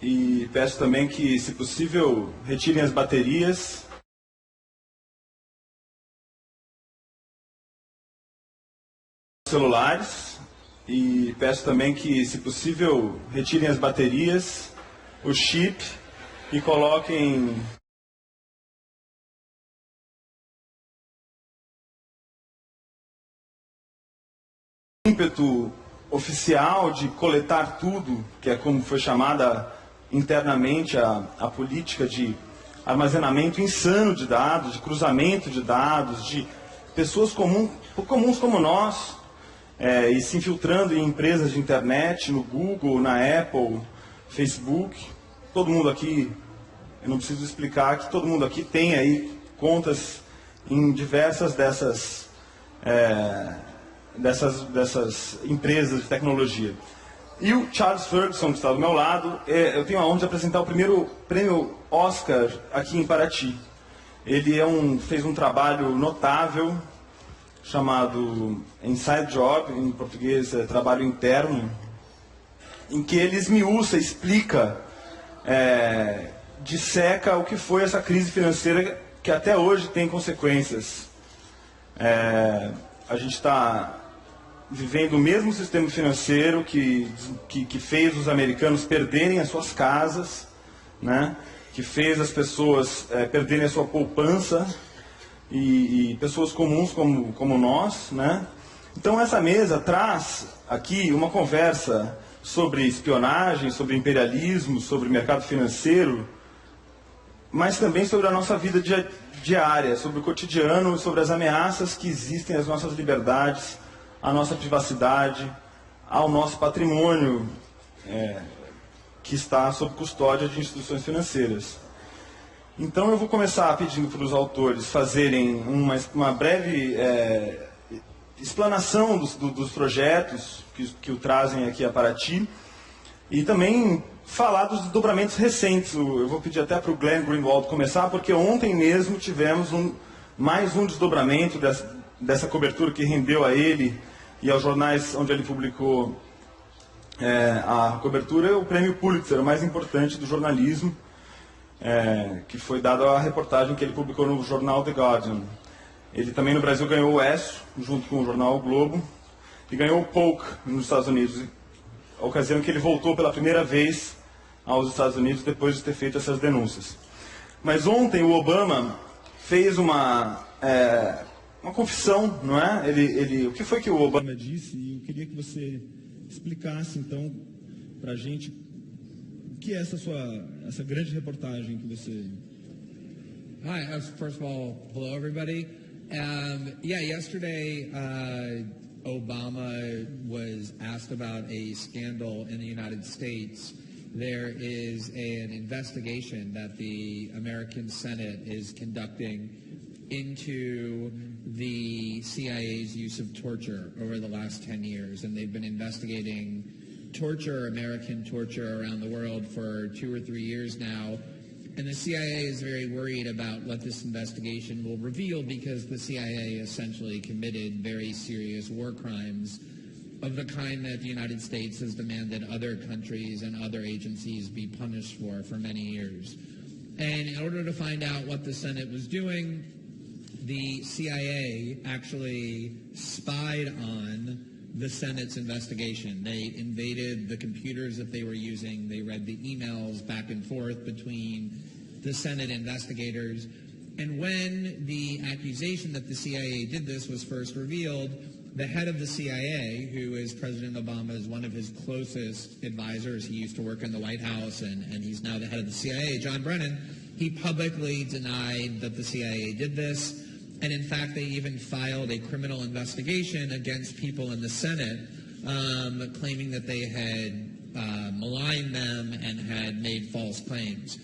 e peço também que, se possível, retirem as baterias. Celulares, e peço também que, se possível, retirem as baterias, o chip e coloquem ímpeto oficial de coletar tudo, que é como foi chamada internamente a política de armazenamento insano de dados, de cruzamento de dados, de pessoas comuns como nós, e se infiltrando em empresas de internet, no Google, na Apple, Facebook. Todo mundo aqui, eu não preciso explicar que todo mundo aqui tem aí contas em diversas dessas empresas de tecnologia. E o Charles Ferguson, que está do meu lado, eu tenho a honra de apresentar o primeiro prêmio Oscar aqui em Paraty. Ele fez um trabalho notável, chamado Inside Job, em português trabalho interno, em que ele esmiuça, explica, disseca o que foi essa crise financeira que até hoje tem consequências. A gente está vivendo o mesmo sistema financeiro que fez os americanos perderem as suas casas, né? Que fez as pessoas perderem a sua poupança, e pessoas comuns como nós, né? Então essa mesa traz aqui uma conversa sobre espionagem, sobre imperialismo, sobre mercado financeiro, mas também sobre a nossa vida diária, sobre o cotidiano, sobre as ameaças que existem às nossas liberdades, à nossa privacidade, ao nosso patrimônio, que está sob custódia de instituições financeiras. Então eu vou começar pedindo para os autores fazerem uma breve explanação dos projetos que o trazem aqui a Paraty, e também falar dos desdobramentos recentes. Eu vou pedir até para o Glenn Greenwald começar, porque ontem mesmo tivemos mais um desdobramento dessa cobertura que rendeu a ele e aos jornais onde ele publicou a cobertura, o prêmio Pulitzer, o mais importante do jornalismo, que foi dado à reportagem que ele publicou no jornal The Guardian. Ele também no Brasil ganhou o ESSO, junto com o jornal o Globo, e ganhou o Polk nos Estados Unidos, a ocasião em que ele voltou pela primeira vez aos Estados Unidos depois de ter feito essas denúncias. Mas ontem o Obama fez uma confissão, não é? O que foi que o Obama disse? E eu queria que você explicasse então para a gente o que é essa grande reportagem que você... Hi, first of all, hello everybody. Yesterday Obama was asked about a scandal in the United States. There is an investigation that the American Senate is conducting into the CIA's use of torture over the last 10 years, and they've been investigating torture, American torture, around the world for 2 or 3 years now. And the CIA is very worried about what this investigation will reveal, because the CIA essentially committed very serious war crimes of the kind that the United States has demanded other countries and other agencies be punished for many years. And in order to find out what the Senate was doing, the CIA actually spied on the Senate's investigation. They invaded the computers that they were using. They read the emails back and forth between the Senate investigators. And when the accusation that the CIA did this was first revealed, the head of the CIA, who is President Obama's one of his closest advisors, he used to work in the White House, and he's now the head of the CIA, John Brennan, he publicly denied that the CIA did this. And in fact, they even filed a criminal investigation against people in the Senate, claiming that they had maligned them and had made false claims.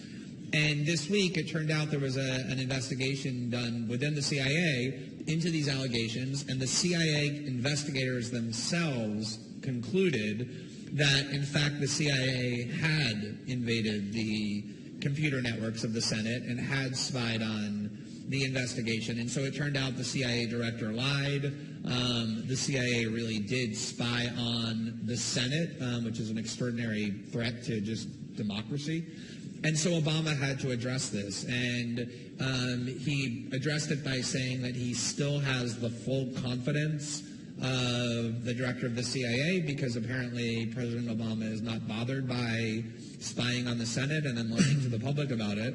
And this week, it turned out there was an investigation done within the CIA into these allegations, and the CIA investigators themselves concluded that, in fact, the CIA had invaded the computer networks of the Senate and had spied on the investigation. And so it turned out the CIA director lied. The CIA really did spy on the Senate, which is an extraordinary threat to just democracy. And so Obama had to address this, and he addressed it by saying that he still has the full confidence of the director of the CIA, because apparently President Obama is not bothered by spying on the Senate and then lying to the public about it.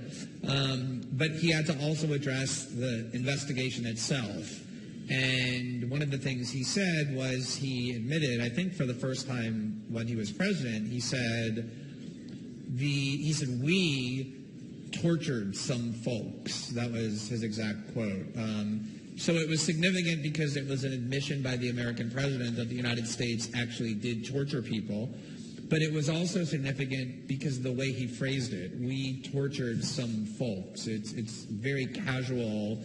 But he had to also address the investigation itself. And one of the things he said was, he admitted, I think for the first time when he was president, he said we tortured some folks. That was his exact quote. So it was significant because it was an admission by the American president that the United States actually did torture people. But it was also significant because of the way he phrased it. We tortured some folks. It's very casual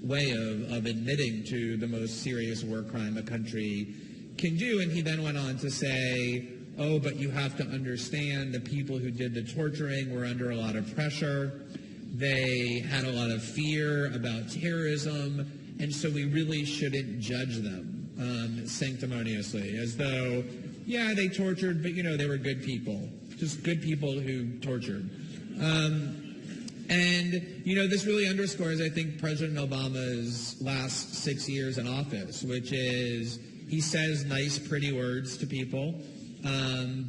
way of admitting to the most serious war crime a country can do. And he then went on to say, oh, but you have to understand the people who did the torturing were under a lot of pressure. They had a lot of fear about terrorism, and so we really shouldn't judge them sanctimoniously, as though, yeah, they tortured, but, they were good people, just good people who tortured. And, this really underscores, I think, President Obama's last 6 years in office, which is he says nice, pretty words to people,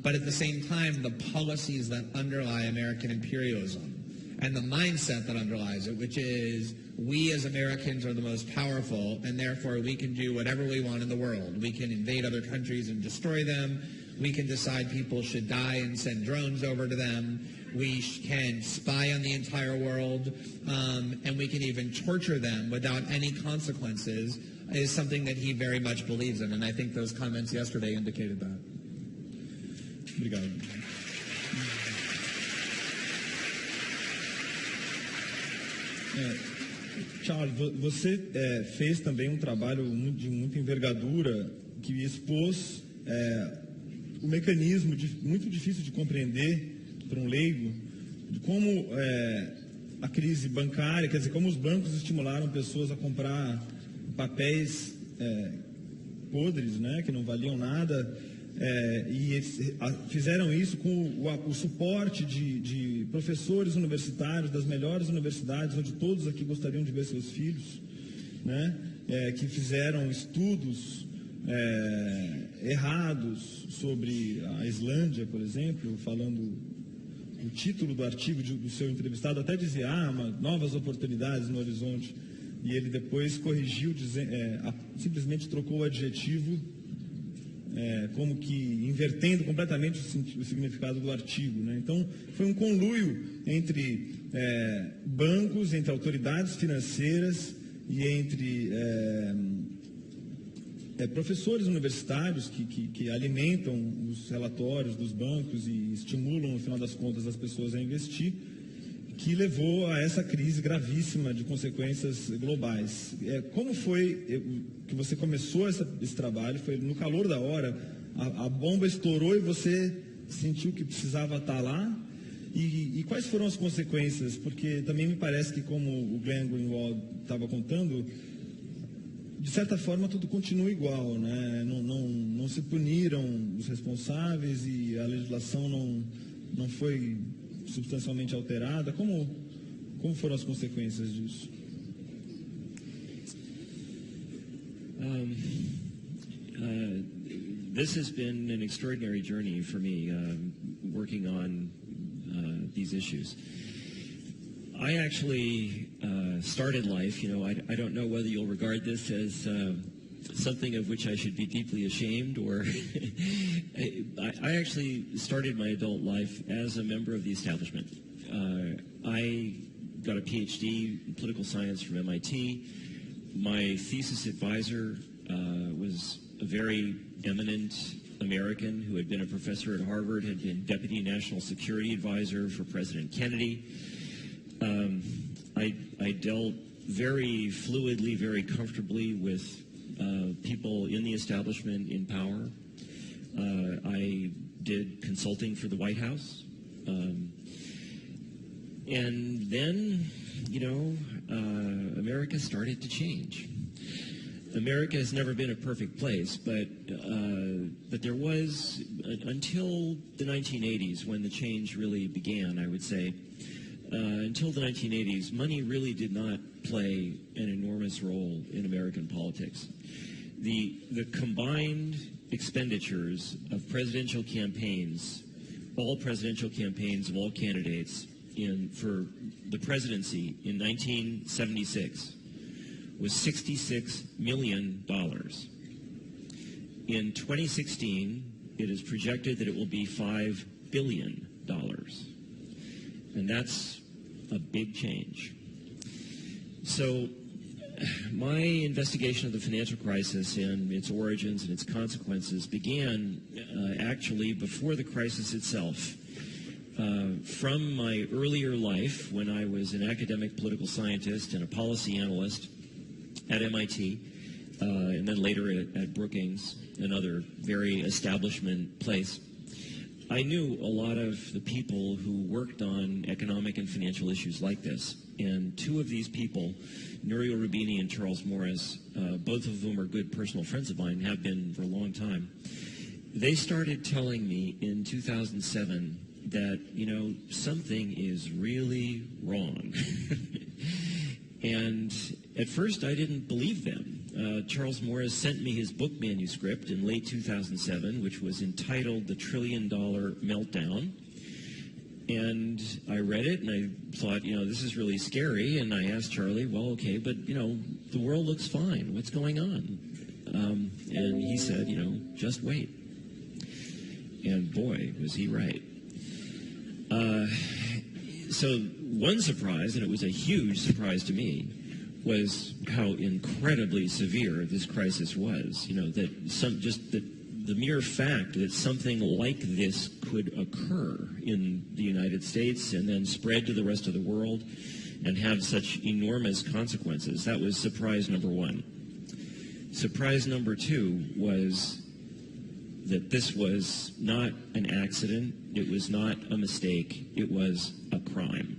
but at the same time, the policies that underlie American imperialism and the mindset that underlies it, which is we as Americans are the most powerful, and therefore we can do whatever we want in the world. We can invade other countries and destroy them. We can decide people should die and send drones over to them. We can spy on the entire world, and we can even torture them without any consequences, is something that he very much believes in. And I think those comments yesterday indicated that. Obrigado. Charles, você fez também um trabalho de muita envergadura que expôs o mecanismo muito difícil de compreender para um leigo, de como a crise bancária, quer dizer, como os bancos estimularam pessoas a comprar papéis podres, né, que não valiam nada, e fizeram isso com o suporte de professores universitários das melhores universidades, onde todos aqui gostariam de ver seus filhos, né, que fizeram estudos errados sobre a Islândia, por exemplo, falando o título do artigo do seu entrevistado até dizia novas oportunidades no horizonte, e ele depois corrigiu, simplesmente trocou o adjetivo, como que invertendo completamente o significado do artigo, né? Então, foi um conluio entre bancos, entre autoridades financeiras e entre professores universitários que alimentam os relatórios dos bancos e estimulam, no final das contas, as pessoas a investir, que levou a essa crise gravíssima de consequências globais. Como foi que você começou esse trabalho? Foi no calor da hora, a bomba estourou e você sentiu que precisava estar lá? E quais foram as consequências? Porque também me parece que, como o Glenn Greenwald estava contando, de certa forma tudo continua igual, né? Não se puniram os responsáveis e a legislação não foi substancialmente alterada. Como foram as consequências disso? This has been an extraordinary journey for me, working on these issues. I actually started life, I don't know whether you'll regard this as something of which I should be deeply ashamed, or I actually started my adult life as a member of the establishment. I got a PhD in political science from MIT. My thesis advisor was a very eminent American who had been a professor at Harvard, had been deputy national security advisor for President Kennedy. I dealt very fluidly, very comfortably with people in the establishment in power. I did consulting for the White House. And then, America started to change. America has never been a perfect place, but there was, until the 1980s, when the change really began, I would say, until the 1980s, money really did not play an enormous role in American politics. The combined expenditures of presidential campaigns, all presidential campaigns of all candidates for the presidency in 1976 was $66 million. In 2016, it is projected that it will be $5 billion. And that's a big change. So my investigation of the financial crisis and its origins and its consequences began actually before the crisis itself. From my earlier life, when I was an academic political scientist and a policy analyst at MIT, and then later at Brookings, another very establishment place, I knew a lot of the people who worked on economic and financial issues like this. And two of these people, Nouriel Roubini and Charles Morris, both of whom are good personal friends of mine, have been for a long time, they started telling me in 2007 that, something is really wrong. And at first I didn't believe them. Charles Morris sent me his book manuscript in late 2007, which was entitled The $1 Trillion Meltdown. And I read it, and I thought, this is really scary. And I asked Charlie, well, okay, but, the world looks fine. What's going on? And he said, just wait. And boy, was he right. So one surprise, and it was a huge surprise to me, was how incredibly severe this crisis was. That the mere fact that something like this could occur in the United States and then spread to the rest of the world and have such enormous consequences, that was surprise number one. Surprise number two was that this was not an accident, it was not a mistake, it was a crime.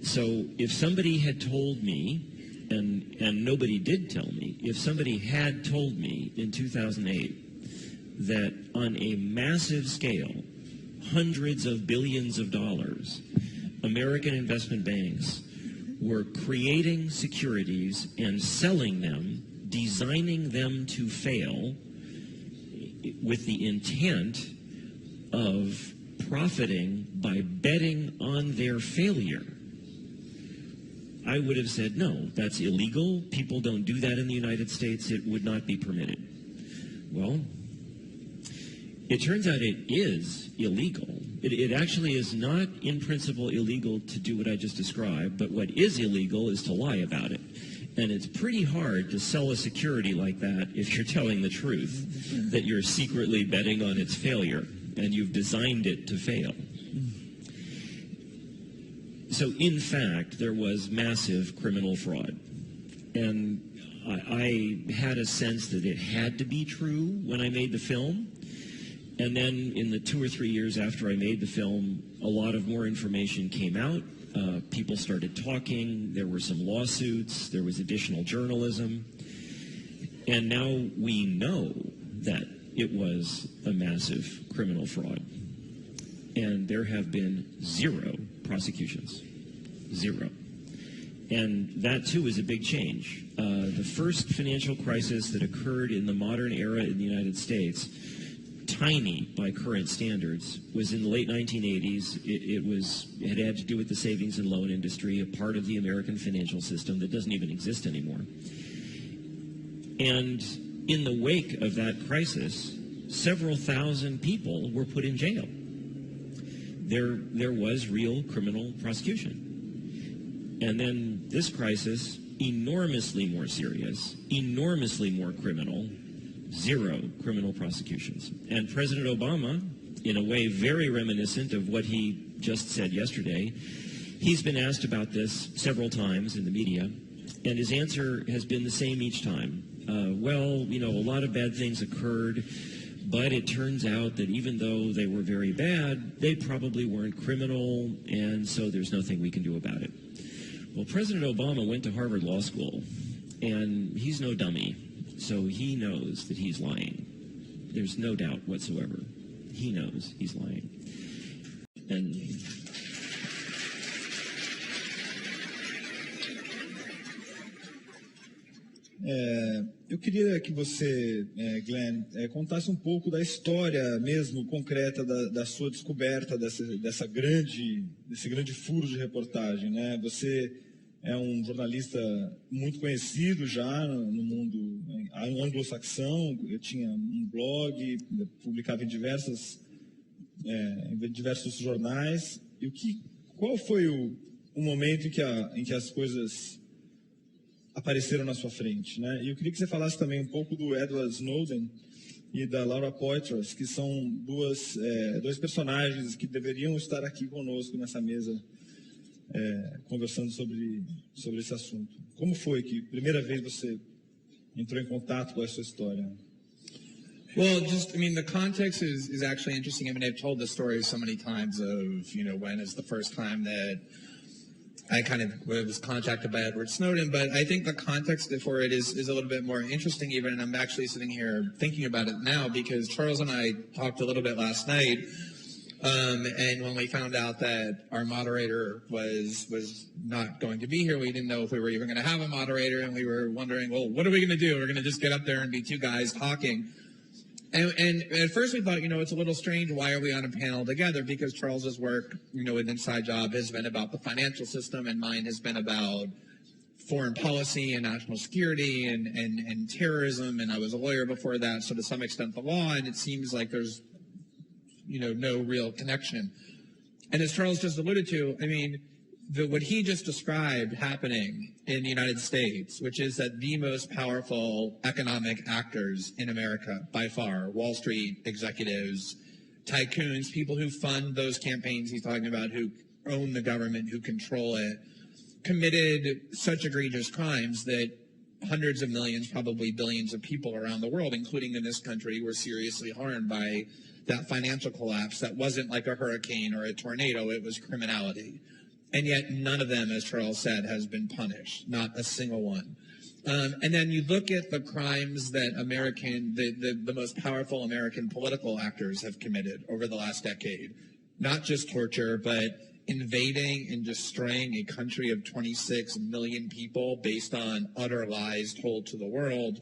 So if somebody had told me, and nobody did tell me, if somebody had told me in 2008 that on a massive scale, hundreds of billions of dollars, American investment banks were creating securities and selling them, designing them to fail with the intent of profiting by betting on their failure, I would have said, no, that's illegal. People don't do that in the United States. It would not be permitted. Well, it turns out it is illegal. It actually is not in principle illegal to do what I just described, but what is illegal is to lie about it. And it's pretty hard to sell a security like that if you're telling the truth, that you're secretly betting on its failure and you've designed it to fail. So, in fact, there was massive criminal fraud. And I had a sense that it had to be true when I made the film. And then in the 2 or 3 years after I made the film, a lot of more information came out. People started talking. There were some lawsuits. There was additional journalism. And now we know that it was a massive criminal fraud. And there have been 0 prosecutions. 0. And that, too, is a big change. The first financial crisis that occurred in the modern era in the United States, tiny by current standards, was in the late 1980s. It had to do with the savings and loan industry, a part of the American financial system that doesn't even exist anymore. And in the wake of that crisis, several thousand people were put in jail. There was real criminal prosecution. And then this crisis, enormously more serious, enormously more criminal, 0 criminal prosecutions. And President Obama, in a way very reminiscent of what he just said yesterday, he's been asked about this several times in the media, and his answer has been the same each time. Well, a lot of bad things occurred, but it turns out that even though they were very bad, they probably weren't criminal, and so there's nothing we can do about it. Well, President Obama went to Harvard Law School, And he's no dummy, so he knows that he's lying. There's no doubt whatsoever. He knows he's lying. And eu queria que você, Glenn, contasse um pouco da história mesmo concreta da sua descoberta desse grande furo de reportagem, né? Você é um jornalista muito conhecido já no mundo anglo-saxão. Eu tinha um blog, publicava em diversos jornais. E qual foi o momento em que as coisas apareceram na sua frente, né? E eu queria que você falasse também um pouco do Edward Snowden e da Laura Poitras, que são dois personagens que deveriam estar aqui conosco nessa mesa, conversando sobre esse assunto. Como foi que, primeira vez, você entrou em contato com essa história? Well, the context is actually interesting. I mean, I've told the story so many times of, when is the first time that I kind of was contacted by Edward Snowden, but I think the context for it is a little bit more interesting even, and I'm actually sitting here thinking about it now because Charles and I talked a little bit last night, and when we found out that our moderator was not going to be here, we didn't know if we were even going to have a moderator, and we were wondering, well, what are we going to do? We're going to just get up there and be two guys talking. And at first we thought, it's a little strange. Why are we on a panel together? Because Charles's work, with Inside Job has been about the financial system, and mine has been about foreign policy and national security and terrorism. And I was a lawyer before that, so to some extent the law. And it seems like there's, no real connection. And as Charles just alluded to, I mean, what he just described happening in the United States, which is that the most powerful economic actors in America, by far, Wall Street executives, tycoons, people who fund those campaigns he's talking about, who own the government, who control it, committed such egregious crimes that hundreds of millions, probably billions of people around the world, including in this country, were seriously harmed by that financial collapse that wasn't like a hurricane or a tornado, it was criminality. And yet none of them, as Charles said, has been punished, not a single one. And then you look at the crimes that the most powerful American political actors have committed over the last decade. Not just torture, but invading and destroying a country of 26 million people based on utter lies told to the world,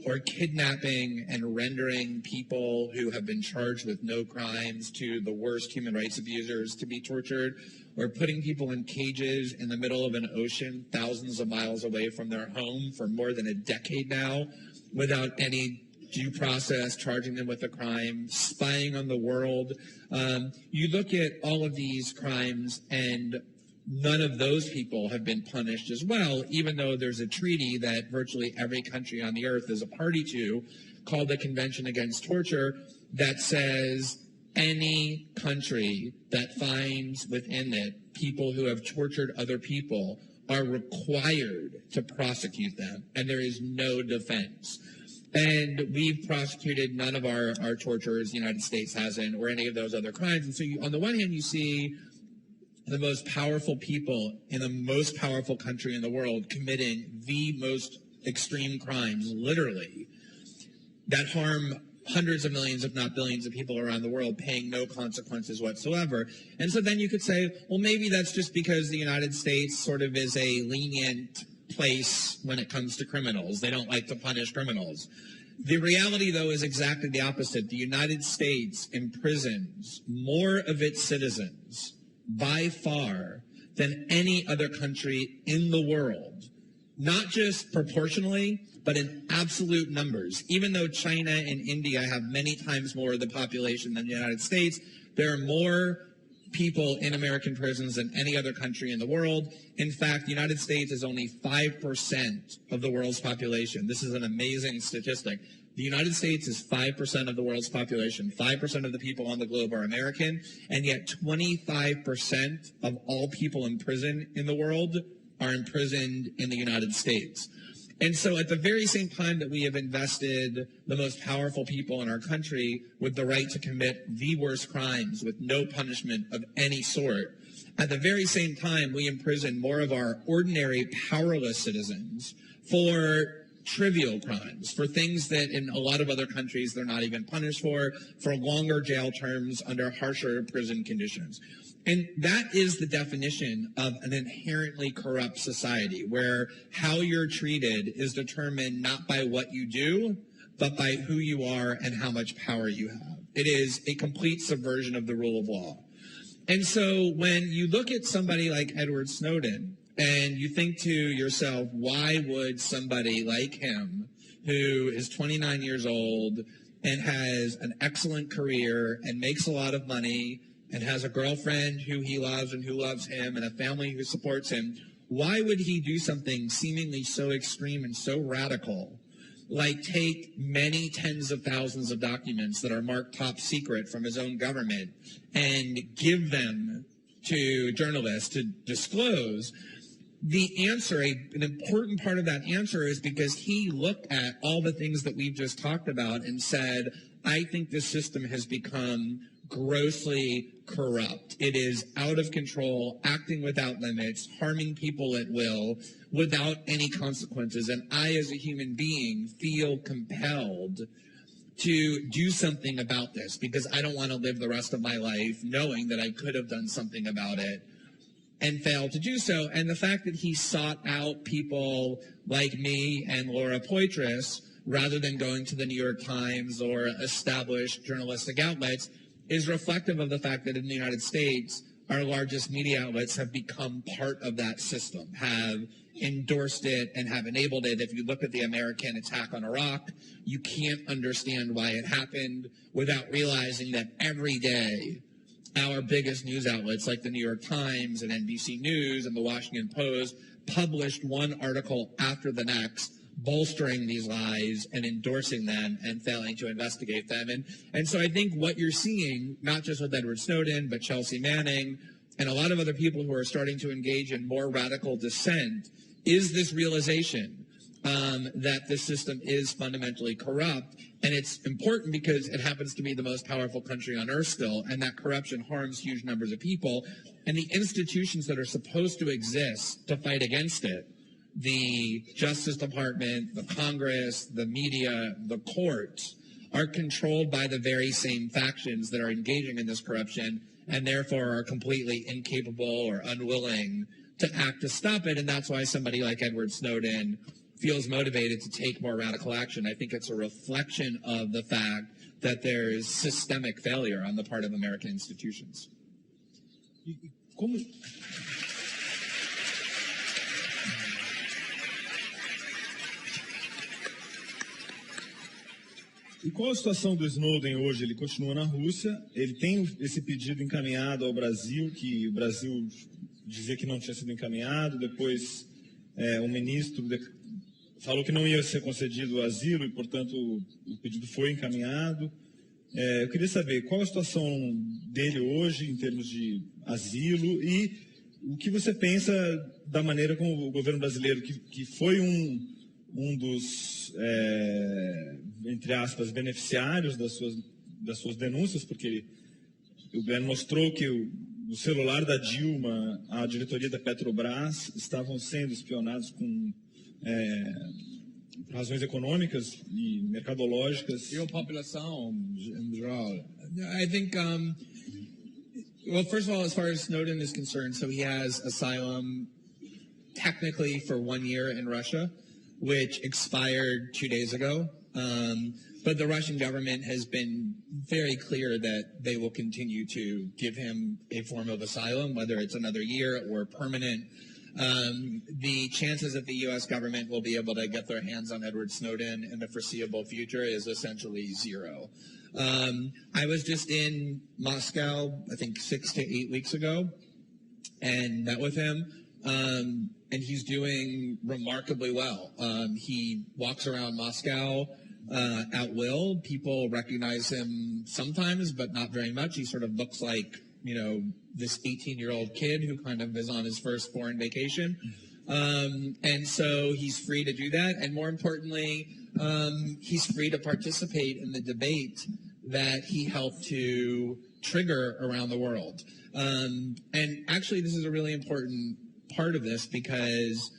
or kidnapping and rendering people who have been charged with no crimes to the worst human rights abusers to be tortured, or putting people in cages in the middle of an ocean thousands of miles away from their home for more than a decade now without any due process, charging them with a crime, spying on the world. You look at all of these crimes and none of those people have been punished as well, even though there's a treaty that virtually every country on the earth is a party to, called the Convention Against Torture, that says any country that finds within it people who have tortured other people are required to prosecute them, and there is no defense. And we've prosecuted none of our torturers, the United States hasn't, or any of those other crimes. And so on the one hand, you see the most powerful people in the most powerful country in the world committing the most extreme crimes, literally, that harm hundreds of millions, if not billions of people around the world, paying no consequences whatsoever. And so then you could say, well, maybe that's just because the United States sort of is a lenient place when it comes to criminals. They don't like to punish criminals. The reality, though, is exactly the opposite. The United States imprisons more of its citizens by far than any other country in the world, not just proportionally, but in absolute numbers. Even though China and India have many times more of the population than the United States, there are more people in American prisons than any other country in the world. In fact, the United States is only 5% of the world's population. This is an amazing statistic. The United States is 5% of the world's population. 5% of the people on the globe are American, and yet 25% of all people in prison in the world are imprisoned in the United States. And so at the very same time that we have invested the most powerful people in our country with the right to commit the worst crimes with no punishment of any sort, at the very same time we imprison more of our ordinary powerless citizens for trivial crimes, for things that in a lot of other countries they're not even punished for longer jail terms under harsher prison conditions. And that is the definition of an inherently corrupt society, where how you're treated is determined not by what you do, but by who you are and how much power you have. It is a complete subversion of the rule of law. And so when you look at somebody like Edward Snowden, and you think to yourself, why would somebody like him, who is 29 years old and has an excellent career and makes a lot of money and has a girlfriend who he loves and who loves him and a family who supports him, why would he do something seemingly so extreme and so radical, like take many tens of thousands of documents that are marked top secret from his own government and give them to journalists to disclose? The answer, an important part of that answer, is because he looked at all the things that we've just talked about and said, I think this system has become grossly corrupt. It is out of control, acting without limits, harming people at will, without any consequences. And I, as a human being, feel compelled to do something about this because I don't want to live the rest of my life knowing that I could have done something about it and failed to do so. And the fact that he sought out people like me and Laura Poitras rather than going to the New York Times or established journalistic outlets is reflective of the fact that in the United States, our largest media outlets have become part of that system, have endorsed it and have enabled it. If you look at the American attack on Iraq, you can't understand why it happened without realizing that every day our biggest news outlets like the New York Times and NBC News and the Washington Post published one article after the next, bolstering these lies and endorsing them and failing to investigate them. And so I think what you're seeing, not just with Edward Snowden, but Chelsea Manning and a lot of other people who are starting to engage in more radical dissent, is this realization that the system is fundamentally corrupt. And it's important because it happens to be the most powerful country on earth still, and that corruption harms huge numbers of people. And the institutions that are supposed to exist to fight against it, the Justice Department, the Congress, the media, the courts, are controlled by the very same factions that are engaging in this corruption and therefore are completely incapable or unwilling to act to stop it. And that's why somebody like Edward Snowden feels motivated to take more radical action. I think it's a reflection of the fact that there is systemic failure on the part of American institutions. E qual a situação do Snowden hoje? Ele continua na Rússia, ele tem esse pedido encaminhado ao Brasil, que o Brasil dizia que não tinha sido encaminhado, depois o ministro falou que não ia ser concedido o asilo e, portanto, o pedido foi encaminhado. Eu queria saber qual a situação dele hoje em termos de asilo e o que você pensa da maneira como o governo brasileiro, que foi um dos, entre aspas, beneficiários das suas denúncias, porque o Glenn mostrou que o celular da Dilma, a diretoria da Petrobras, estavam sendo espionados por razões econômicas e mercadológicas. E a população em geral. I think, well, first of all, as far as Snowden is concerned, so he has asylum technically for 1 year in Russia, which expired 2 days ago. But the Russian government has been very clear that they will continue to give him a form of asylum, whether it's another year or permanent. The chances that the U.S. government will be able to get their hands on Edward Snowden in the foreseeable future is essentially zero. I was just in Moscow, I think 6 to 8 weeks ago, and met with him. And he's doing remarkably well. He walks around Moscow at will. People recognize him sometimes, but not very much. He sort of looks like, this 18-year-old kid who kind of is on his first foreign vacation. And so he's free to do that. And more importantly, he's free to participate in the debate that he helped to trigger around the world. And actually, this is a really important part of this because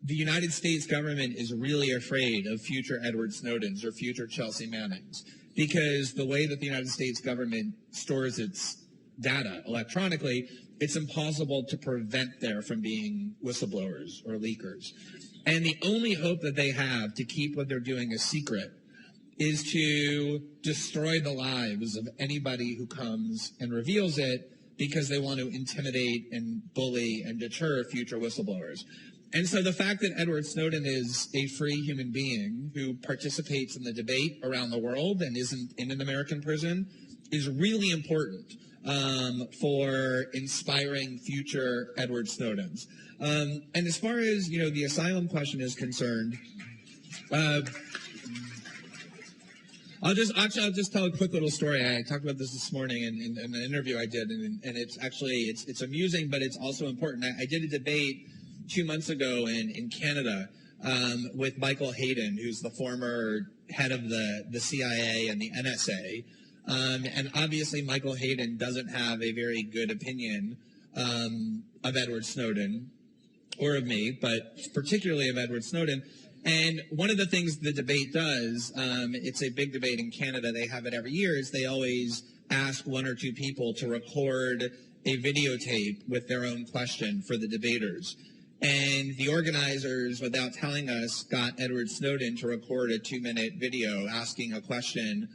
the United States government is really afraid of future Edward Snowdens or future Chelsea Mannings because the way that the United States government stores its data electronically, it's impossible to prevent there from being whistleblowers or leakers. And the only hope that they have to keep what they're doing a secret is to destroy the lives of anybody who comes and reveals it because they want to intimidate and bully and deter future whistleblowers. And so the fact that Edward Snowden is a free human being who participates in the debate around the world and isn't in an American prison is really important for inspiring future Edward Snowdens. And as far as, the asylum question is concerned, I'll just tell a quick little story. I talked about this morning in an interview I did, and it's actually, it's amusing, but it's also important. I did a debate 2 months ago in Canada with Michael Hayden, who's the former head of the CIA and the NSA. And obviously Michael Hayden doesn't have a very good opinion of Edward Snowden or of me, but particularly of Edward Snowden. And one of the things the debate does, it's a big debate in Canada, they have it every year, is they always ask one or two people to record a videotape with their own question for the debaters. And the organizers, without telling us, got Edward Snowden to record a 2-minute video asking a question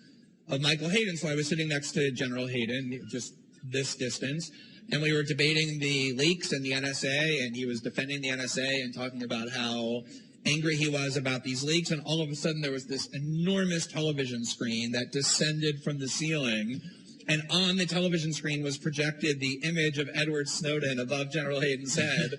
of Michael Hayden. So I was sitting next to General Hayden, just this distance, and we were debating the leaks and the NSA, and he was defending the NSA and talking about how angry he was about these leaks, and all of a sudden there was this enormous television screen that descended from the ceiling, and on the television screen was projected the image of Edward Snowden above General Hayden's head.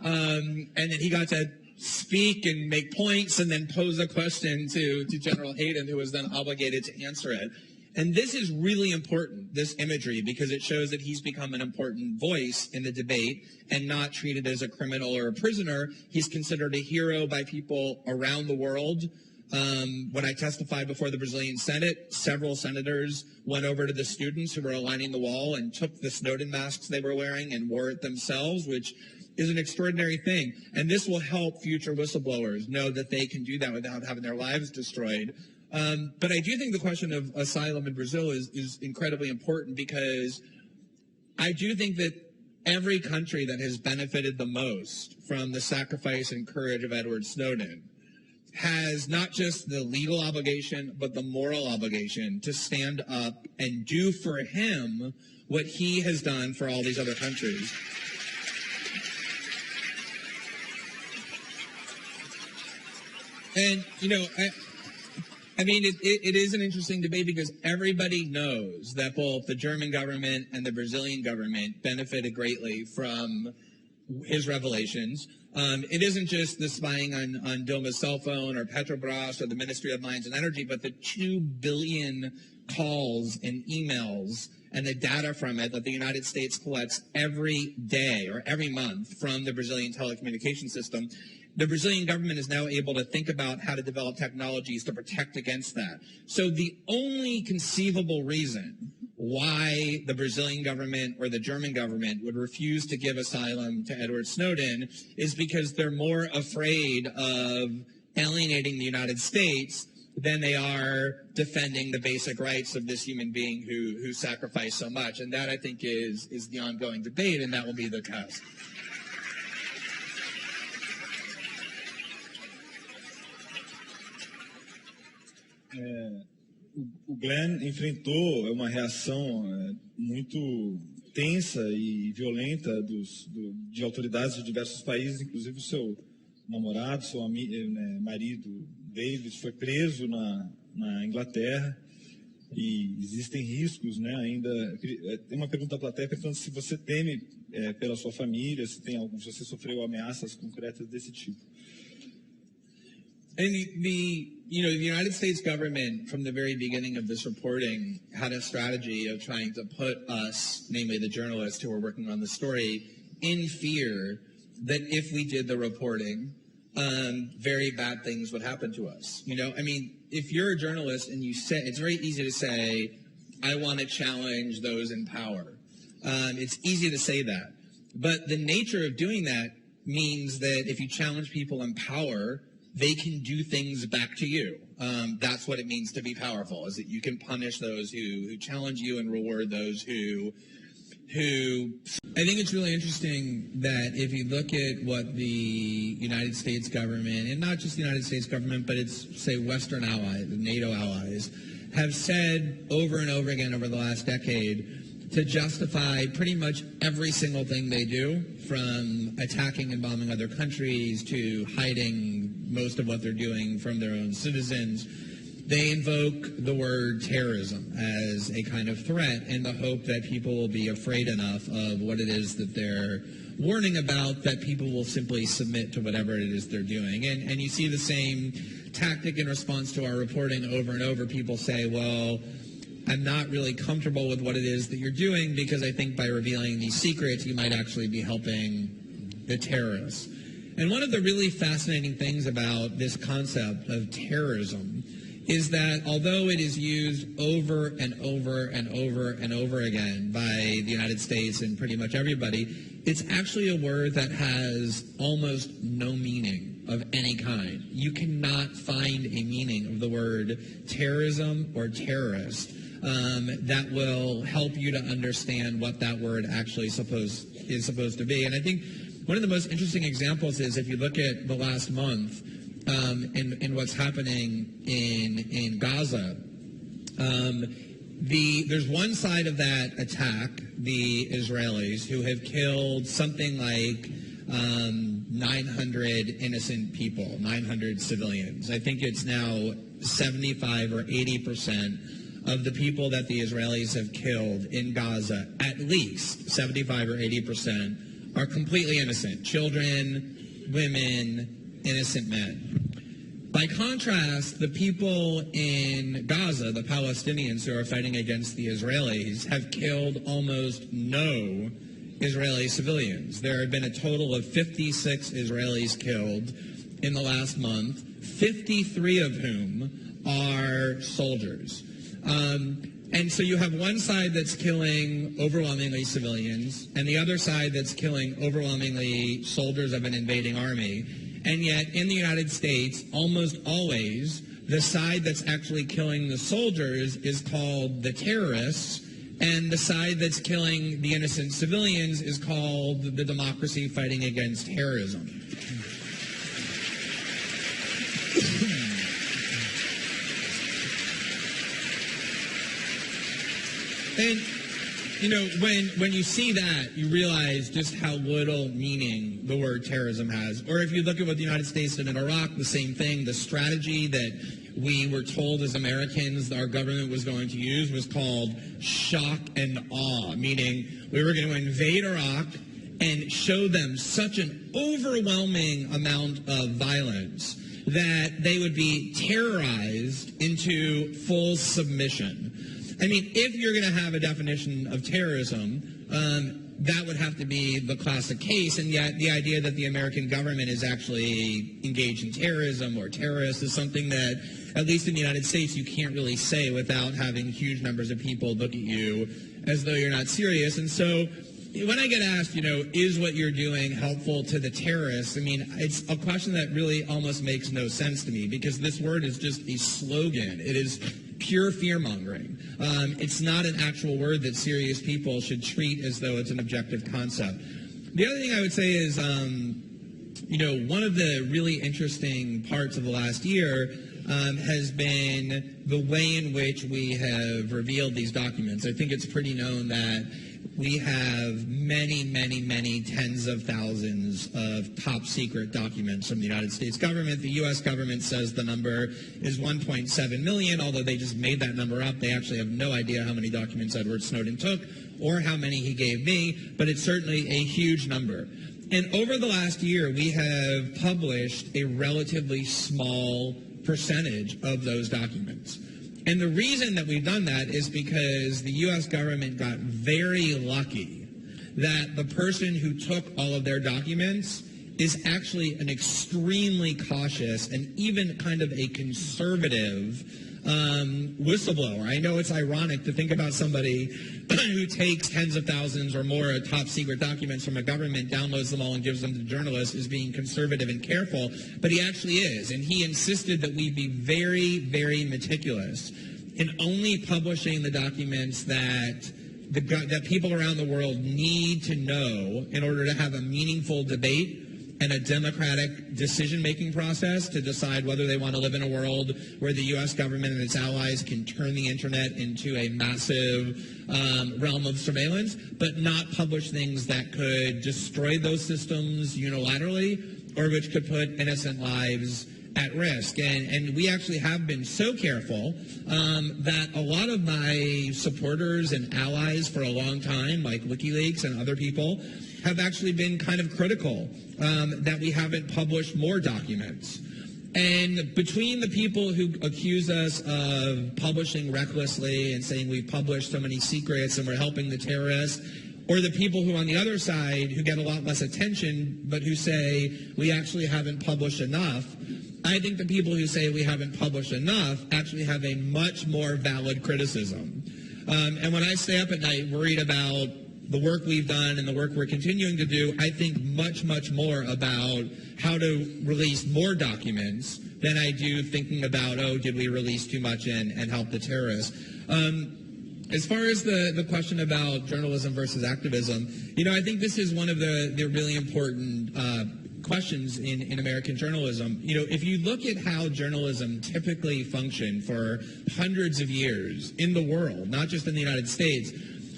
And then he got to speak and make points and then pose a question to General Hayden, who was then obligated to answer it. And this is really important, this imagery, because it shows that he's become an important voice in the debate and not treated as a criminal or a prisoner. He's considered a hero by people around the world. When I testified before the Brazilian Senate, several senators went over to the students who were aligning the wall and took the Snowden masks they were wearing and wore it themselves, which is an extraordinary thing. And this will help future whistleblowers know that they can do that without having their lives destroyed. But I do think the question of asylum in Brazil is incredibly important because I do think that every country that has benefited the most from the sacrifice and courage of Edward Snowden has not just the legal obligation, but the moral obligation to stand up and do for him what he has done for all these other countries. And, I mean, it is an interesting debate because everybody knows that both the German government and the Brazilian government benefited greatly from his revelations. It isn't just the spying on Dilma's cell phone or Petrobras or the Ministry of Mines and Energy, but the 2 billion calls and emails and the data from it that the United States collects every day or every month from the Brazilian telecommunication system. The Brazilian government is now able to think about how to develop technologies to protect against that. So the only conceivable reason why the Brazilian government or the German government would refuse to give asylum to Edward Snowden is because they're more afraid of alienating the United States than they are defending the basic rights of this human being who sacrificed so much. And that, I think, is the ongoing debate, and that will be the test. O Glenn enfrentou uma reação muito tensa e violenta de autoridades de diversos países, inclusive o seu namorado, seu marido David, foi preso na Inglaterra e existem riscos, né? Ainda tem uma pergunta da plateia perguntando se você teme pela sua família, se você sofreu ameaças concretas desse tipo. And the United States government, from the very beginning of this reporting, had a strategy of trying to put us, namely the journalists who were working on the story, in fear that if we did the reporting, very bad things would happen to us. You know, I mean, if you're a journalist and you say, it's very easy to say, I want to challenge those in power. It's easy to say that. But the nature of doing that means that if you challenge people in power, they can do things back to you. That's what it means to be powerful, is that you can punish those who challenge you and reward those who I think it's really interesting that if you look at what the United States government, and not just the United States government, but it's, say, Western allies, NATO allies, have said over and over again over the last decade to justify pretty much every single thing they do, from attacking and bombing other countries to hiding most of what they're doing from their own citizens. They invoke the word terrorism as a kind of threat in the hope that people will be afraid enough of what it is that they're warning about that people will simply submit to whatever it is they're doing. And you see the same tactic in response to our reporting over and over. People say, well, I'm not really comfortable with what it is that you're doing because I think by revealing these secrets, you might actually be helping the terrorists. And one of the really fascinating things about this concept of terrorism is that although it is used over and over and over and over again by the United States and pretty much everybody, it's actually a word that has almost no meaning of any kind. You cannot find a meaning of the word terrorism or terrorist that will help you to understand what that word actually is supposed to be. And I think one of the most interesting examples is if you look at the last month, in what's happening in Gaza. There's one side of that attack, the Israelis, who have killed something like 900 innocent people, 900 civilians. I think it's now 75 or 80% of the people that the Israelis have killed in Gaza, at least 75 or 80%, are completely innocent. Children, women, innocent men. By contrast, the people in Gaza, the Palestinians who are fighting against the Israelis, have killed almost no Israeli civilians. There have been a total of 56 Israelis killed in the last month, 53 of whom are soldiers. And so you have one side that's killing overwhelmingly civilians, and the other side that's killing overwhelmingly soldiers of an invading army. And yet, in the United States, almost always, the side that's actually killing the soldiers is called the terrorists, and the side that's killing the innocent civilians is called the democracy fighting against terrorism. And, you know, when you see that, you realize just how little meaning the word terrorism has. Or if you look at what the United States did in Iraq, the same thing. The strategy that we were told as Americans our government was going to use was called shock and awe, meaning we were going to invade Iraq and show them such an overwhelming amount of violence that they would be terrorized into full submission. I mean, if you're going to have a definition of terrorism, that would have to be the classic case, and yet the idea that the American government is actually engaged in terrorism or terrorists is something that, at least in the United States, you can't really say without having huge numbers of people look at you as though you're not serious. And so when I get asked, you know, is what you're doing helpful to the terrorists, I mean, it's a question that really almost makes no sense to me, because this word is just a slogan. It is pure fear-mongering. It's not an actual word that serious people should treat as though it's an objective concept. The other thing I would say is, you know, one of the really interesting parts of the last year has been the way in which we have revealed these documents. I think it's pretty known that we have many, many, many tens of thousands of top secret documents from the United States government. The U.S. government says the number is 1.7 million, although they just made that number up. They actually have no idea how many documents Edward Snowden took or how many he gave me, but it's certainly a huge number. And over the last year, we have published a relatively small percentage of those documents. And the reason that we've done that is because the U.S. government got very lucky that the person who took all of their documents is actually an extremely cautious and even kind of a conservative whistleblower. I know it's ironic to think about somebody who takes tens of thousands or more of top secret documents from a government, downloads them all and gives them to journalists as being conservative and careful, but he actually is. And he insisted that we be very, very meticulous in only publishing the documents that people around the world need to know in order to have a meaningful debate and a democratic decision-making process to decide whether they want to live in a world where the U.S. government and its allies can turn the internet into a massive realm of surveillance, but not publish things that could destroy those systems unilaterally or which could put innocent lives at risk. And we actually have been so careful that a lot of my supporters and allies for a long time, like WikiLeaks and other people, have actually been kind of critical that we haven't published more documents. And between the people who accuse us of publishing recklessly and saying we've published so many secrets and we're helping the terrorists, or the people who on the other side who get a lot less attention but who say we actually haven't published enough, I think the people who say we haven't published enough actually have a much more valid criticism. And when I stay up at night worried about the work we've done and the work we're continuing to do, I think much, much more about how to release more documents than I do thinking about, oh, did we release too much and help the terrorists? As far as the question about journalism versus activism, I think this is one of the really important questions in American journalism. If you look at how journalism typically functioned for hundreds of years in the world, not just in the United States,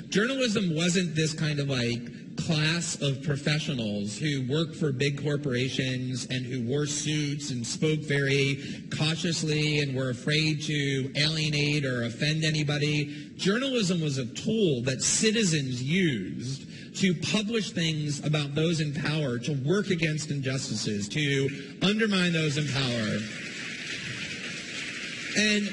journalism wasn't this kind of class of professionals who worked for big corporations and who wore suits and spoke very cautiously and were afraid to alienate or offend anybody. Journalism was a tool that citizens used to publish things about those in power, to work against injustices, to undermine those in power. And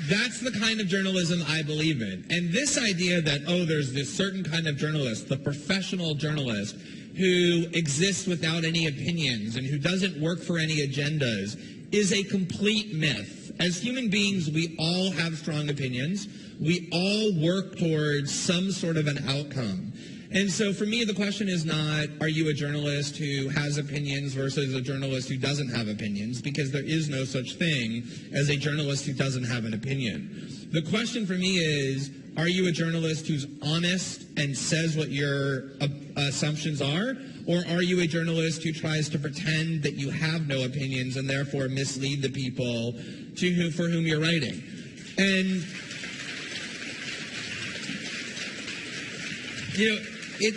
that's the kind of journalism I believe in. And this idea that, there's this certain kind of journalist, the professional journalist, who exists without any opinions and who doesn't work for any agendas is a complete myth. As human beings, we all have strong opinions. We all work towards some sort of an outcome. And so for me, the question is not, are you a journalist who has opinions versus a journalist who doesn't have opinions, because there is no such thing as a journalist who doesn't have an opinion. The question for me is, are you a journalist who's honest and says what your assumptions are, or are you a journalist who tries to pretend that you have no opinions and therefore mislead the people for whom you're writing? And it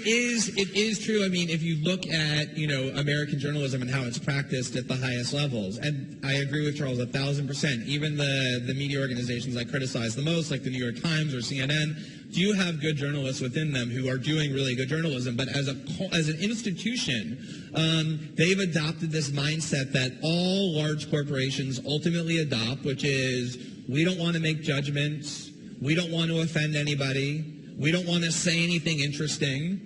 is true. I mean, if you look at, American journalism and how it's practiced at the highest levels, and I agree with Charles 1,000%, even the media organizations I criticize the most, like the New York Times or CNN, do have good journalists within them who are doing really good journalism. But as an institution, they've adopted this mindset that all large corporations ultimately adopt, which is, we don't want to make judgments, we don't want to offend anybody, we don't want to say anything interesting.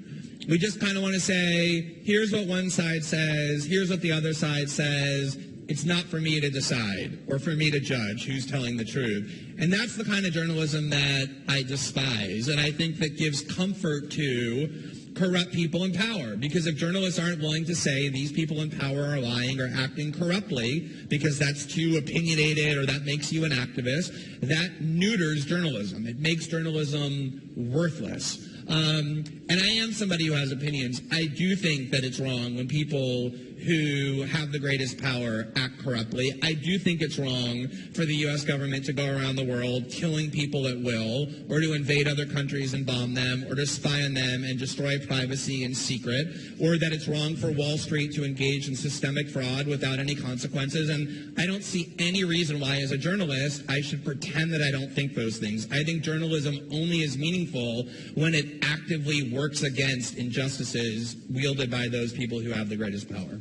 We just kind of want to say, here's what one side says, here's what the other side says. It's not for me to decide or for me to judge who's telling the truth. And that's the kind of journalism that I despise. And I think that gives comfort to corrupt people in power. Because if journalists aren't willing to say these people in power are lying or acting corruptly because that's too opinionated or that makes you an activist, that neuters journalism. It makes journalism worthless. And I am somebody who has opinions. I do think that it's wrong when people who have the greatest power act corruptly. I do think it's wrong for the U.S. government to go around the world killing people at will, or to invade other countries and bomb them, or to spy on them and destroy privacy in secret, or that it's wrong for Wall Street to engage in systemic fraud without any consequences. And I don't see any reason why, as a journalist, I should pretend that I don't think those things. I think journalism only is meaningful when it actively works against injustices wielded by those people who have the greatest power.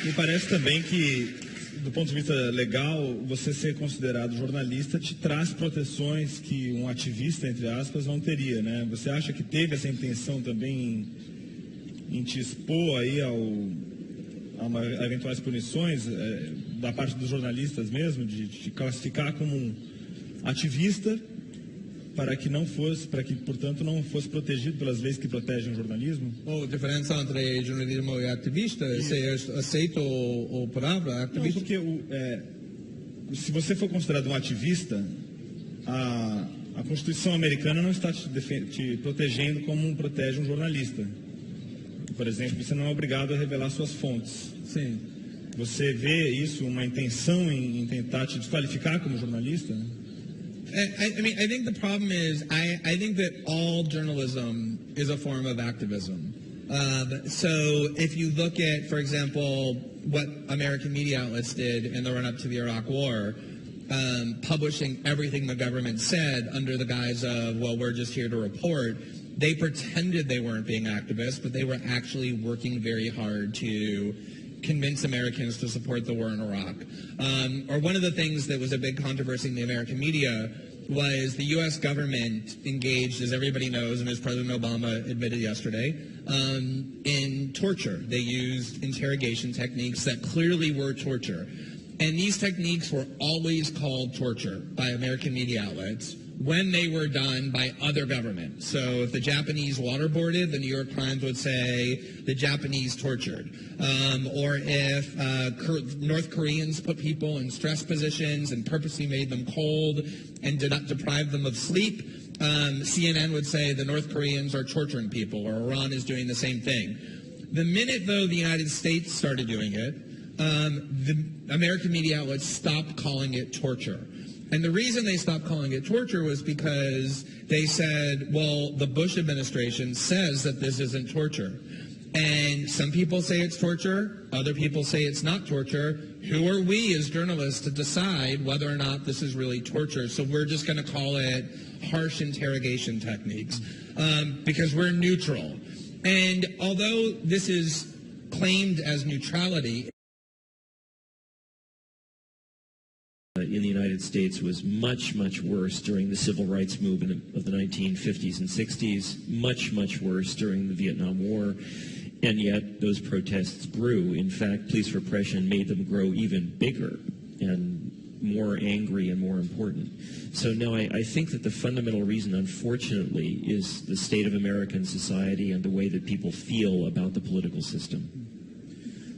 Me parece também que do ponto de vista legal, você ser considerado jornalista te traz proteções que um ativista, entre aspas, não teria, né? Você acha que teve essa intenção também em te expor aí a eventuais punições da parte dos jornalistas mesmo, de te classificar como um ativista para que, portanto, não fosse protegido pelas leis que protegem o jornalismo? A diferença entre jornalismo e ativista, se aceito a palavra ativista? Não, porque se você for considerado um ativista, a Constituição americana não está te protegendo como protege um jornalista. Por exemplo, você não é obrigado a revelar suas fontes. Sim. Você vê isso, uma intenção em tentar te desqualificar como jornalista? I think the problem is I think that all journalism is a form of activism. So if you look at, for example, what American media outlets did in the run-up to the Iraq War, publishing everything the government said under the guise of, well, we're just here to report, they pretended they weren't being activists, but they were actually working very hard to convince Americans to support the war in Iraq. Or one of the things that was a big controversy in the American media was the U.S. government engaged, as everybody knows, and as President Obama admitted yesterday, in torture. They used interrogation techniques that clearly were torture. And these techniques were always called torture by American media outlets when they were done by other governments. So if the Japanese waterboarded, the New York Times would say the Japanese tortured. Or if North Koreans put people in stress positions and purposely made them cold and did not deprive them of sleep, CNN would say the North Koreans are torturing people, or Iran is doing the same thing. The minute, though, the United States started doing it, the American media outlets stopped calling it torture. And the reason they stopped calling it torture was because they said, well, the Bush administration says that this isn't torture. And some people say it's torture, other people say it's not torture. Who are we as journalists to decide whether or not this is really torture? So we're just going to call it harsh interrogation techniques because we're neutral. And although this is claimed as neutrality, in the United States was much, much worse during the civil rights movement of the 1950s and 60s, much, much worse during the Vietnam War, and yet those protests grew. In fact, police repression made them grow even bigger and more angry and more important. So no, I think that the fundamental reason, unfortunately, is the state of American society and the way that people feel about the political system.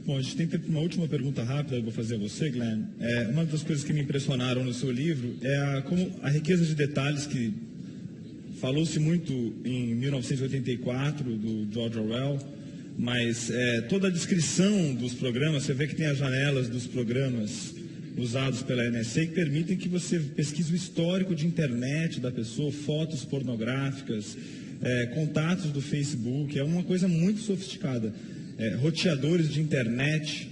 Bom, a gente tem uma última pergunta rápida que eu vou fazer a você, Glenn. Uma das coisas que me impressionaram no seu livro é como a riqueza de detalhes que falou-se muito em 1984, do George Orwell, mas toda a descrição dos programas, você vê que tem as janelas dos programas usados pela NSA que permitem que você pesquise o histórico de internet da pessoa, fotos pornográficas, contatos do Facebook, é uma coisa muito sofisticada. Roteadores de internet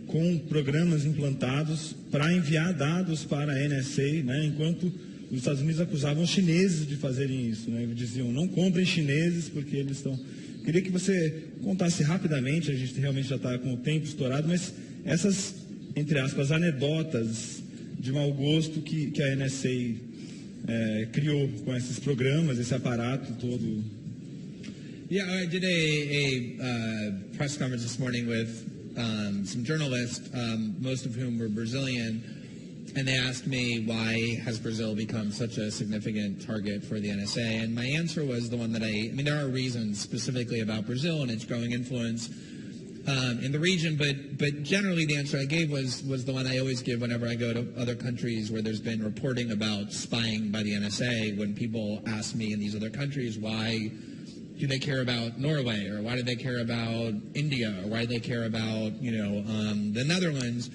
com programas implantados para enviar dados para a NSA, né, enquanto os Estados Unidos acusavam os chineses de fazerem isso, né, diziam, não comprem chineses porque eles estão... Queria que você contasse rapidamente, a gente realmente já está com o tempo estourado, mas essas, entre aspas, anedotas de mau gosto que a NSA criou com esses programas, esse aparato todo... Yeah, I did a press conference this morning with some journalists, most of whom were Brazilian, and they asked me why has Brazil become such a significant target for the NSA, and my answer was the one that I mean, there are reasons specifically about Brazil and its growing influence in the region, but generally the answer I gave was the one I always give whenever I go to other countries where there's been reporting about spying by the NSA. When people ask me in these other countries why do they care about Norway, or why do they care about India, or why do they care about, the Netherlands?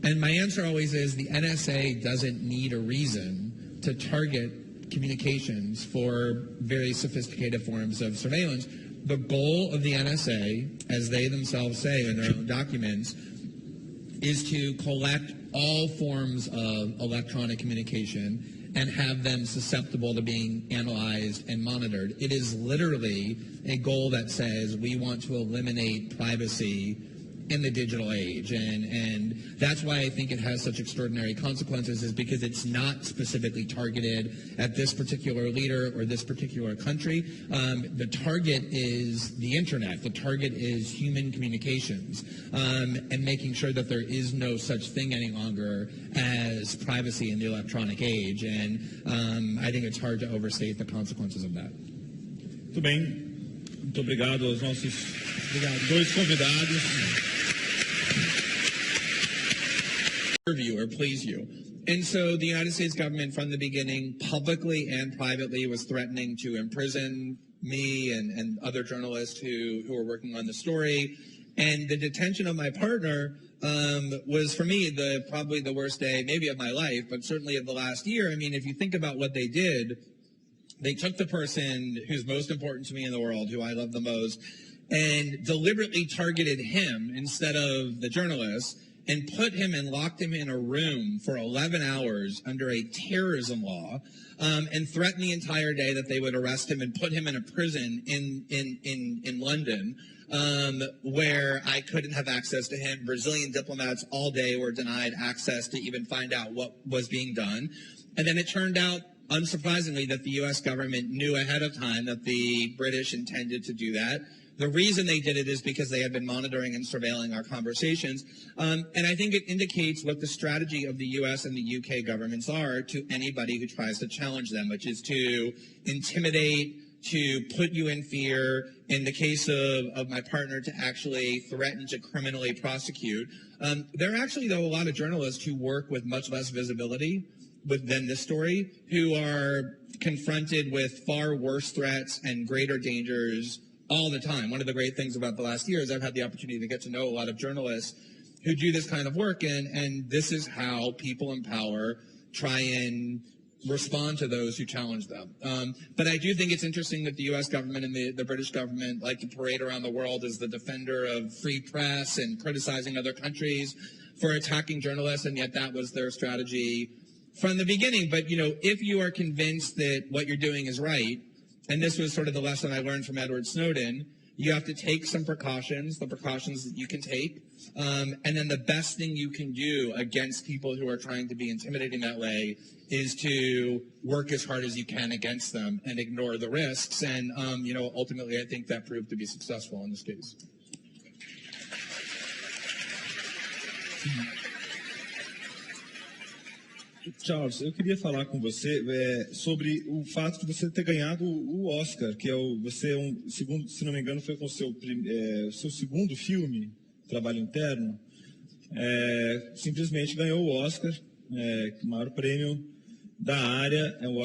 And my answer always is the NSA doesn't need a reason to target communications for very sophisticated forms of surveillance. The goal of the NSA, as they themselves say in their own documents, is to collect all forms of electronic communication and have them susceptible to being analyzed and monitored. It is literally a goal that says we want to eliminate privacy in the digital age, and that's why I think it has such extraordinary consequences, is because it's not specifically targeted at this particular leader or this particular country. The target is the internet. The target is human communications, and making sure that there is no such thing any longer as privacy in the electronic age, and I think it's hard to overstate the consequences of that. Muito bem, muito obrigado aos nossos dois convidados. You or please you. And so the United States government from the beginning, publicly and privately, was threatening to imprison me and other journalists who were working on the story. And the detention of my partner was, for me, probably the worst day, maybe of my life, but certainly of the last year. I mean, if you think about what they did, they took the person who's most important to me in the world, who I love the most, and deliberately targeted him instead of the journalists, and put him and locked him in a room for 11 hours under a terrorism law, and threatened the entire day that they would arrest him and put him in a prison in London, where I couldn't have access to him. Brazilian diplomats all day were denied access to even find out what was being done. And then it turned out, unsurprisingly, that the U.S. government knew ahead of time that the British intended to do that. The reason they did it is because they had been monitoring and surveilling our conversations. And I think it indicates what the strategy of the U.S. and the U.K. governments are to anybody who tries to challenge them, which is to intimidate, to put you in fear, in the case of my partner, to actually threaten to criminally prosecute. There are actually, though, a lot of journalists who work with much less visibility than this story, who are confronted with far worse threats and greater dangers all the time. One of the great things about the last year is I've had the opportunity to get to know a lot of journalists who do this kind of work, and this is how people in power try and respond to those who challenge them. But I do think it's interesting that the U.S. government and the British government like to parade around the world as the defender of free press and criticizing other countries for attacking journalists, and yet that was their strategy from the beginning. But, you know, if you are convinced that what you're doing is right, and this was sort of the lesson I learned from Edward Snowden, you have to take some precautions, the precautions that you can take, and then the best thing you can do against people who are trying to be intimidating that way is to work as hard as you can against them and ignore the risks. And, you know, ultimately I think that proved to be successful in this case. Charles, eu queria falar com você sobre o fato de você ter ganhado o Oscar, que você segundo, se não me engano, foi com o seu segundo filme, Trabalho Interno, simplesmente ganhou o Oscar, o maior prêmio da área, é o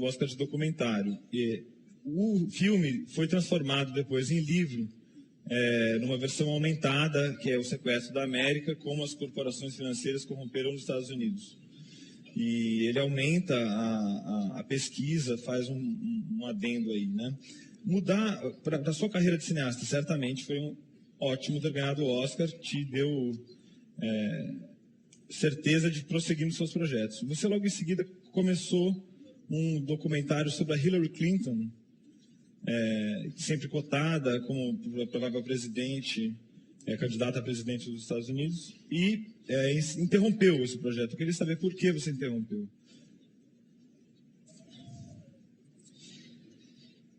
Oscar de documentário. E o filme foi transformado depois em livro, numa versão aumentada, que é o Sequestro da América, como as corporações financeiras corromperam os Estados Unidos. E ele aumenta a pesquisa, faz um adendo aí, né? Mudar, para a sua carreira de cineasta, certamente foi ótimo ter ganhado o Oscar, te deu certeza de prosseguir nos seus projetos. Você logo em seguida começou um documentário sobre a Hillary Clinton, sempre cotada como provável presidente, candidata a presidente dos Estados Unidos, e interrompeu esse projeto. Eu queria saber por que você interrompeu.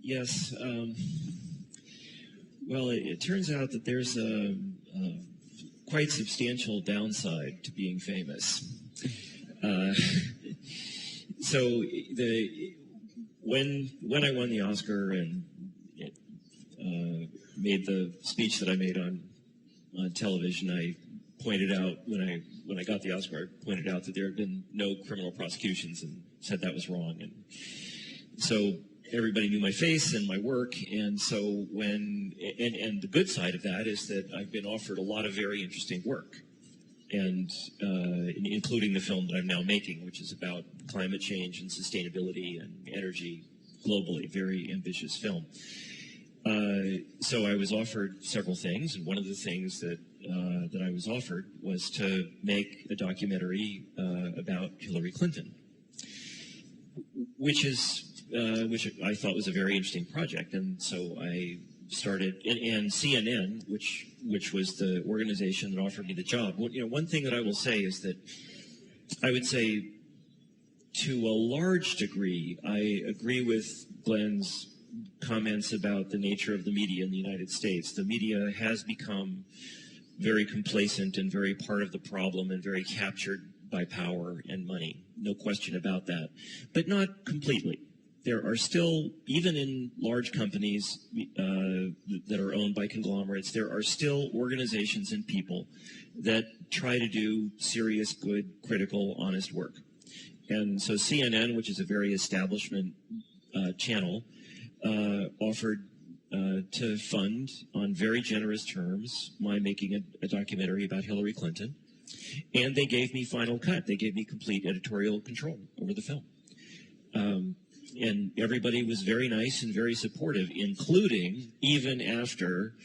Yes. Well, it turns out that there's a quite substantial downside to being famous. So when I won the Oscar and made the speech that I made on television, I pointed out when I got the Oscar, I pointed out that there had been no criminal prosecutions and said that was wrong. And so everybody knew my face and my work, and so and the good side of that is that I've been offered a lot of very interesting work, and including the film that I'm now making, which is about climate change and sustainability and energy globally, very ambitious film. So I was offered several things, and one of the things that I was offered was to make a documentary about Hillary Clinton, which I thought was a very interesting project, and so I started, and CNN, which was the organization that offered me the job. One thing that I will say is that I would say, to a large degree, I agree with Glenn's comments about the nature of the media in the United States. The media has become very complacent and very part of the problem and very captured by power and money. No question about that. But not completely. There are still, even in large companies that are owned by conglomerates, there are still organizations and people that try to do serious, good, critical, honest work. And so CNN, which is a very establishment channel, offered to fund on very generous terms my making a documentary about Hillary Clinton. And they gave me final cut. They gave me complete editorial control over the film. And everybody was very nice and very supportive, including even after,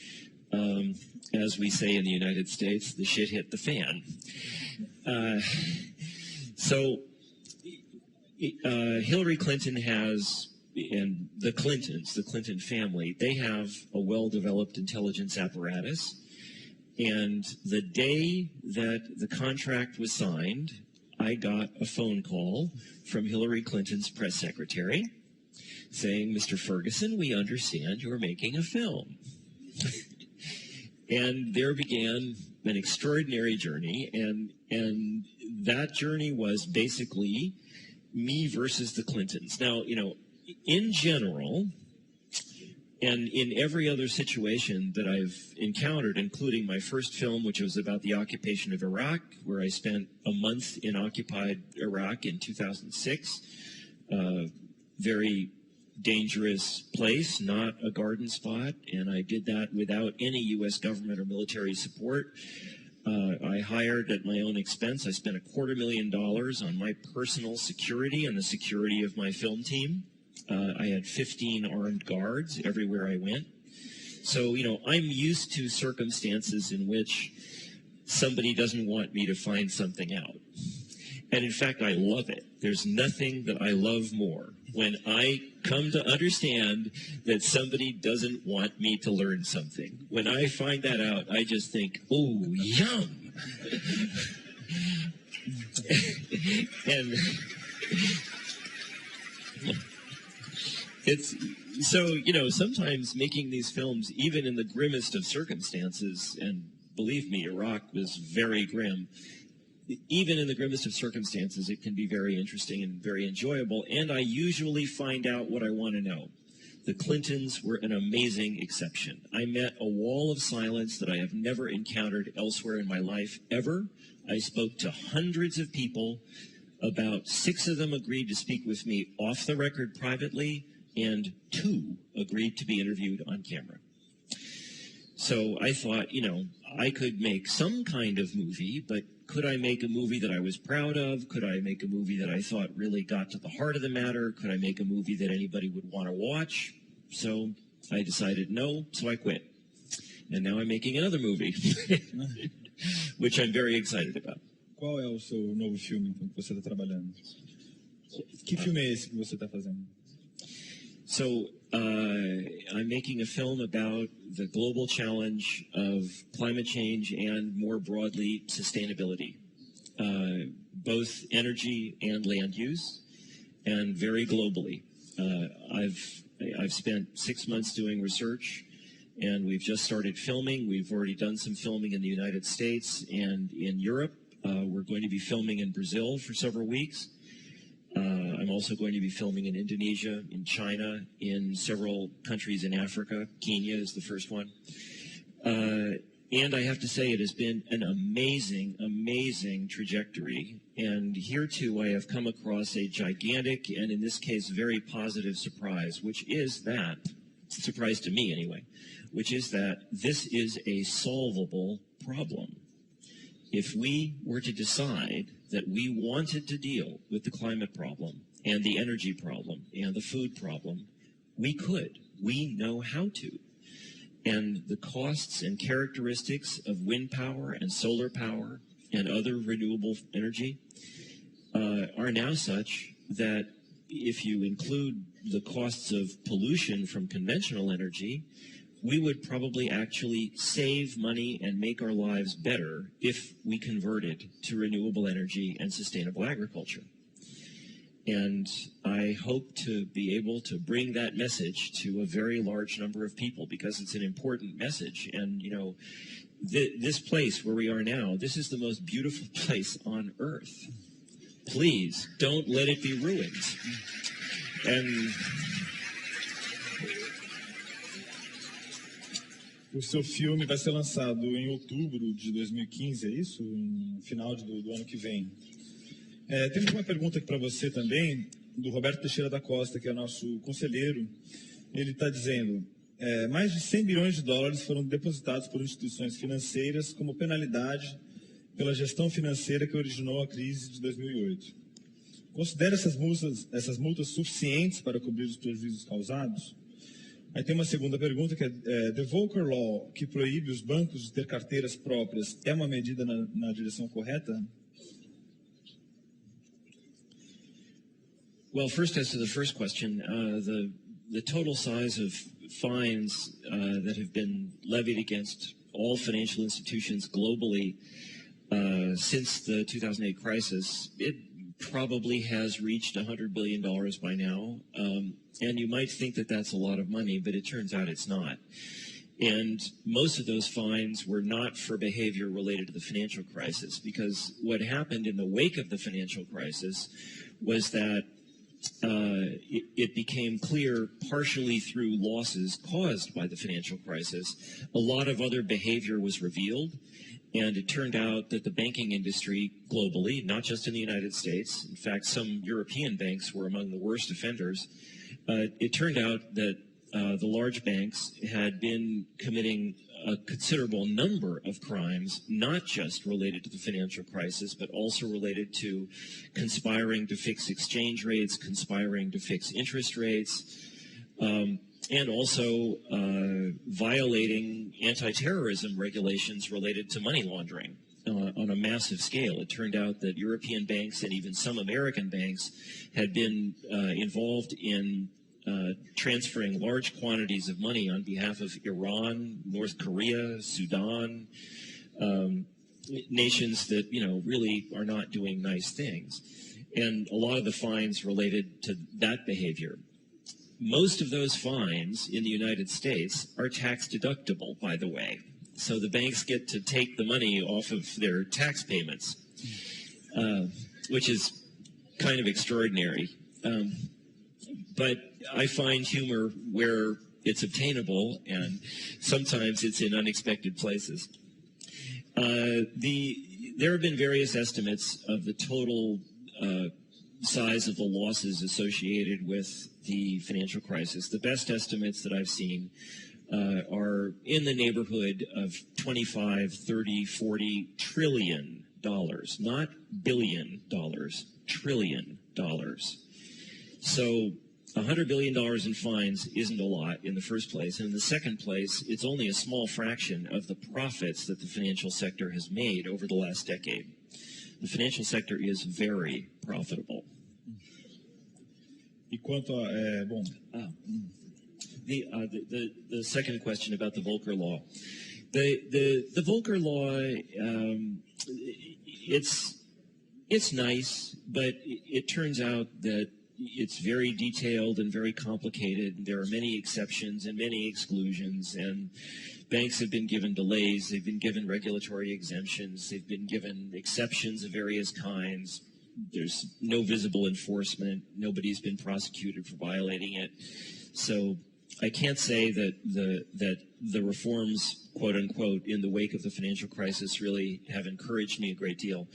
as we say in the United States, the shit hit the fan. So Hillary Clinton has, and the Clintons, the Clinton family, they have a well-developed intelligence apparatus. And the day that the contract was signed, I got a phone call from Hillary Clinton's press secretary saying, "Mr. Ferguson, we understand you're making a film." And there began an extraordinary journey, and that journey was basically me versus the Clintons. Now, in general, and in every other situation that I've encountered, including my first film, which was about the occupation of Iraq, where I spent a month in occupied Iraq in 2006, very dangerous place, not a garden spot, and I did that without any U.S. government or military support. I hired at my own expense. I spent $250,000 on my personal security and the security of my film team. I had 15 armed guards everywhere I went. So, I'm used to circumstances in which somebody doesn't want me to find something out. And in fact, I love it. There's nothing that I love more when I come to understand that somebody doesn't want me to learn something. When I find that out, I just think, oh, yum. And it's so, sometimes making these films, even in the grimmest of circumstances, and believe me, Iraq was very grim, even in the grimmest of circumstances, it can be very interesting and very enjoyable, and I usually find out what I want to know. The Clintons were an amazing exception. I met a wall of silence that I have never encountered elsewhere in my life, ever. I spoke to hundreds of people. About 6 of them agreed to speak with me off the record privately, and 2 agreed to be interviewed on camera. So I thought, I could make some kind of movie, but could I make a movie that I was proud of? Could I make a movie that I thought really got to the heart of the matter? Could I make a movie that anybody would want to watch? So I decided no, so I quit. And now I'm making another movie, which I'm very excited about. Qual é o seu novo filme então, que você está trabalhando? Que filme é esse que você está fazendo? So I'm making a film about the global challenge of climate change and, more broadly, sustainability, both energy and land use, and very globally. I've spent 6 months doing research, and we've just started filming. We've already done some filming in the United States and in Europe. We're going to be filming in Brazil for several weeks. I'm also going to be filming in Indonesia, in China, in several countries in Africa. Kenya is the first one. And I have to say it has been an amazing, amazing trajectory. And here, too, I have come across a gigantic and, in this case, very positive surprise, which is that, surprise to me anyway, which is that this is a solvable problem. If we were to decide that we wanted to deal with the climate problem and the energy problem and the food problem, we could. We know how to. And the costs and characteristics of wind power and solar power and other renewable energy are now such that if you include the costs of pollution from conventional energy, we would probably actually save money and make our lives better if we converted to renewable energy and sustainable agriculture. And I hope to be able to bring that message to a very large number of people, because it's an important message. And, you know, this place where we are now, this is the most beautiful place on earth. Please don't let it be ruined. And o seu filme vai ser lançado em outubro de 2015, é isso? No final do ano que vem. Temos uma pergunta aqui para você também, do Roberto Teixeira da Costa, que é nosso conselheiro. Ele está dizendo, mais de 100 bilhões de dólares foram depositados por instituições financeiras como penalidade pela gestão financeira que originou a crise de 2008. Considera essas multas suficientes para cobrir os prejuízos causados? Aí tem uma segunda pergunta, que é The Volcker Law, que proíbe os bancos de ter carteiras próprias, é uma medida na direção correta? Well, first, as to the first question, the total size of fines that have been levied against all financial institutions globally since the 2008 crisis, it probably has reached $100 billion by now. And you might think that that's a lot of money, but it turns out it's not. And most of those fines were not for behavior related to the financial crisis, because what happened in the wake of the financial crisis was that it became clear, partially through losses caused by the financial crisis, a lot of other behavior was revealed. And it turned out that the banking industry globally, not just in the United States, in fact, some European banks were among the worst offenders. It turned out that the large banks had been committing a considerable number of crimes, not just related to the financial crisis, but also related to conspiring to fix exchange rates, conspiring to fix interest rates, and also violating anti-terrorism regulations related to money laundering on a massive scale. It turned out that European banks and even some American banks had been involved in transferring large quantities of money on behalf of Iran, North Korea, Sudan, nations that, you know, really are not doing nice things. And a lot of the fines related to that behavior. Most of those fines in the United States are tax deductible, by the way. So the banks get to take the money off of their tax payments, which is kind of extraordinary. But I find humor where it's obtainable, and sometimes it's in unexpected places. There have been various estimates of the total size of the losses associated with the financial crisis. The best estimates that I've seen are in the neighborhood of 25, 30, 40 trillion dollars, not billion dollars, trillion dollars. So $100 billion in fines isn't a lot in the first place. And in the second place, it's only a small fraction of the profits that the financial sector has made over the last decade. The financial sector is very profitable. E quanto a... bom... The second question about the Volcker Law. The Volcker Law, it's nice, but it turns out that it's very detailed and very complicated. There are many exceptions and many exclusions, and banks have been given delays. They've been given regulatory exemptions. They've been given exceptions of various kinds. There's no visible enforcement. Nobody's been prosecuted for violating it. So I can't say that the reforms, quote unquote, in the wake of the financial crisis really have encouraged me a great deal.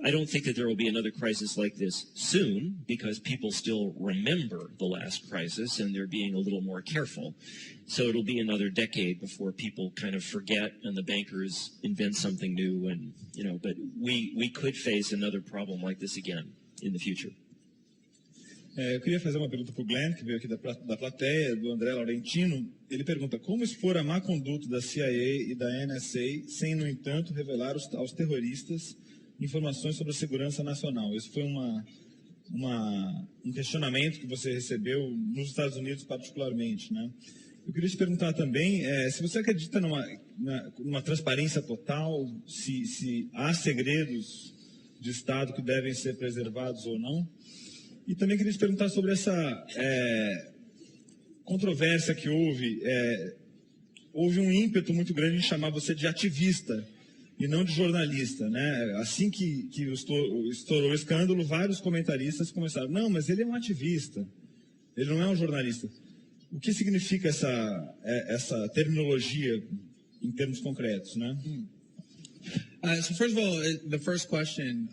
I don't think that there will be another crisis like this soon, because people still remember the last crisis and they're being a little more careful. So it'll be another decade before people kind of forget and the bankers invent something new, and but we could face another problem like this again in the future. Eu queria fazer uma pergunta para o Glenn, que veio aqui da plateia, do André Laurentino. Ele pergunta, como expor a má conduta da CIA e da NSA sem, no entanto, revelar aos terroristas informações sobre a segurança nacional? Isso foi um questionamento que você recebeu nos Estados Unidos particularmente, né? Eu queria te perguntar também se você acredita numa transparência total, se há segredos de Estado que devem ser preservados ou não. E também queria te perguntar sobre essa controvérsia que houve. Houve um ímpeto muito grande em chamar você de ativista e não de jornalista, né? Assim que estourou o escândalo, vários comentaristas começaram, não, mas ele é um ativista, ele não é um jornalista. O que significa essa terminologia em termos concretos, né? So first of all, the first question,